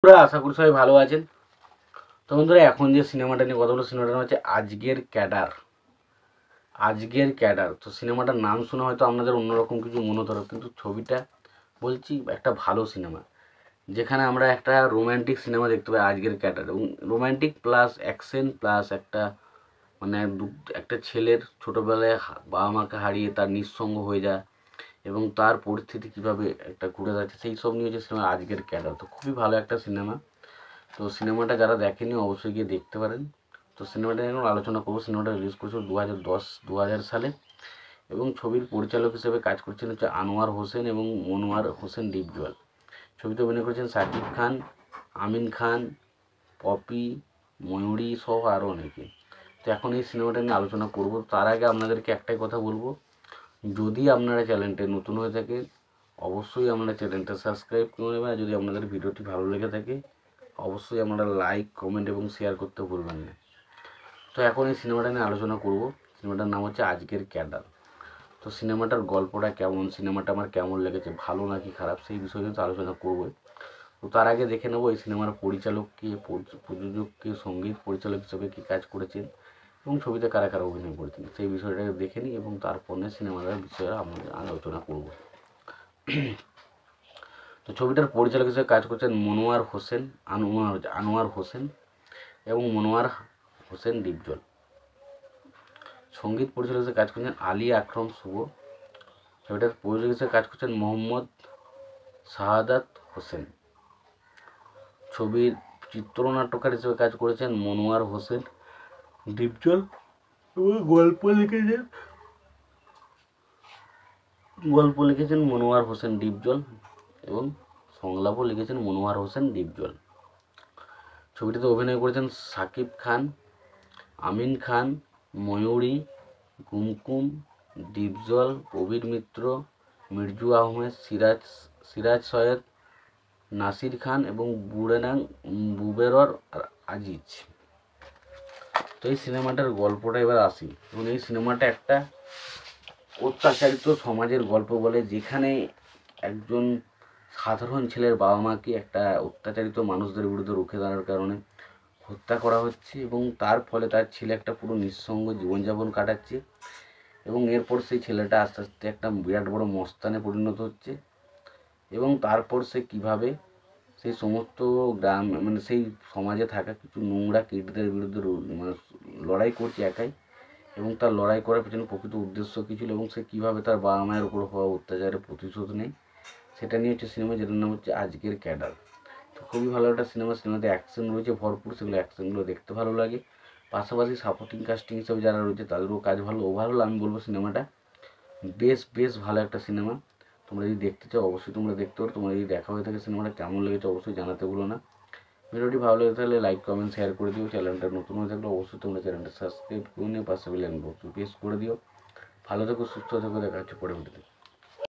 বন্ধুরা আশা করি সবাই ভালো আছেন। তো বন্ধুরা এখন যে সিনেমাটা নিয়ে কথা বলবো সিনেমাটার নাম হচ্ছে আজকের ক্যাডার। তো সিনেমাটার নাম শুনে হয়তো আপনাদের অন্যরকম কিছু মনে ধরো, কিন্তু ছবিটা বলছি একটা ভালো সিনেমা, যেখানে আমরা একটা রোম্যান্টিক সিনেমা দেখতে পাই আজকের ক্যাডার। এবং রোম্যান্টিক প্লাস অ্যাকশন প্লাস একটা মানে একটা ছেলের ছোটোবেলায় বাবা মাকে হারিয়ে তার নিঃসঙ্গ হয়ে যায় এবং তার পরিস্থিতি কীভাবে একটা ঘুরে যাচ্ছে সেই সব নিয়ে যে সিনেমা আজকের ক্যাডার। তো খুবই ভালো একটা সিনেমা। তো সিনেমাটা যারা দেখেনি অবশ্যই গিয়ে দেখতে পারেন। তো সিনেমাটা এখন আলোচনা করবো। সিনেমাটা রিলিজ করেছিল 2010 সালে এবং ছবির পরিচালক হিসেবে কাজ করছেন হচ্ছে আনোয়ার হোসেন এবং মনোয়ার হোসেন ডিপজল। ছবিতে অভিনয় করেছেন সাকিব খান, আমিন খান, পপি, ময়ূরী সহ আরও অনেকে। তো এখন এই সিনেমাটা নিয়ে আলোচনা করব। তার আগে আপনাদেরকে একটাই কথা বলবো, যদি আপনারা চ্যানেলটা নতুন হয়ে থাকে অবশ্যই আপনারা চ্যানেলটা সাবস্ক্রাইব করে নেবেন। আর যদি আপনাদের ভিডিওটি ভালো লেগে থাকে অবশ্যই আপনারা লাইক কমেন্ট এবং শেয়ার করতে ভুলবেন না। তো এখন এই সিনেমাটা নিয়ে আলোচনা করব। সিনেমাটার নাম হচ্ছে আজকের ক্যাডার। তো সিনেমাটার গল্পটা কেমন, সিনেমাটা আমার কেমন লেগেছে, ভালো নাকি খারাপ, সেই বিষয়ে কিন্তু আলোচনা করব। তো তার আগে দেখে নেব এই সিনেমার পরিচালক কে, প্রযোজক কে, সঙ্গীত পরিচালক হিসেবে কী কাজ করেছেন এবং ছবিতে কারা কারা অভিনয় করেছেন সেই বিষয়টাকে দেখে নিই এবং তারপর সিনেমাটার বিষয়ে আমরা আলোচনা করব। তো ছবিটার পরিচালক হিসেবে কাজ করছেন আনোয়ার হোসেন এবং মনোয়ার হোসেন ডিপজল। সঙ্গীত পরিচালক হিসেবে কাজ করছেন আলী আকরম শুভ। ছবিটার প্রযোজক হিসেবে কাজ করছেন মোহাম্মদ শাহাদাত হোসেন। ছবির চিত্রনাট্যকার হিসেবে কাজ করেছেন মনোয়ার হোসেন ডিপজল এবং গল্প লিখেছেন মনোয়ার হোসেন ডিপজল এবং সংলাপও লিখেছেন মনোয়ার হোসেন ডিপজল। ছবিটিতে অভিনয় করেছেন সাকিব খান, আমিন খান, ময়ূরী, কুমকুম, ডিপজল, প্রবীর মিত্র, মির্জু আহমেদ, সিরাজ সৈয়দ, নাসির খান এবং বুবেরর আজিজ। তো এই সিনেমাটার গল্পটা এবার আসি। এবং এই সিনেমাটা একটা অত্যাচারিত সমাজের গল্প বলে, যেখানে একজন সাধারণ ছেলের বাবা মাকে একটা অত্যাচারিত মানুষদের বিরুদ্ধে রুখে দাঁড়ানোর কারণে হত্যা করা হচ্ছে এবং তার ফলে তার ছেলে একটা পুরো নিঃসঙ্গ জীবনযাপন কাটাচ্ছে এবং এরপর সেই ছেলেটা আস্তে আস্তে একটা বিরাট বড় মস্তানে পরিণত হচ্ছে এবং তারপর সে কীভাবে সেই সমস্ত গ্রাম মানে সেই সমাজে থাকা কিছু নোংরা কীটদের বিরুদ্ধে লড়াই করছে একাই এবং তার লড়াই করার পেছনে প্রকৃত উদ্দেশ্য কী ছিল এবং সে কীভাবে তার বাবা মায়ের উপর হওয়া অত্যাচারের প্রতিশোধ নেয় সেটা নিয়ে হচ্ছে সিনেমা, যেটার নাম হচ্ছে আজকের ক্যাডার। তো খুবই ভালো একটা সিনেমা। সিনেমাতে অ্যাকশন রয়েছে ভরপুর, সেগুলো অ্যাকশনগুলো দেখতে ভালো লাগে। পাশাপাশি সাপোর্টিং কাস্টিং হিসেবে যারা রয়েছে তাদেরও কাজ ভালো। ওভারঅল আমি বলবো সিনেমাটা বেশ ভালো একটা সিনেমা। তোমরা যদি দেখতে চাও অবশ্যই তোমরা দেখতে পারো। তোমরা যদি দেখা হয়ে থাকে সিনেমাটা কেমন লেগেছে অবশ্যই জানাতে ভুলো না। ভিডিওটি ভালো লেগে থাকলে লাইক কমেন্ট শেয়ার করে দিও। চ্যানেলটা নতুন হয়ে থাকলে অবশ্যই তোমরা চ্যানেলটা সাবস্ক্রাইব করে নিও, পাশে বেল আইকন প্রেস করে দিও। ভালো থেকো, সুস্থ থেকো, দেখা হচ্ছে পরে ভিডিওতে।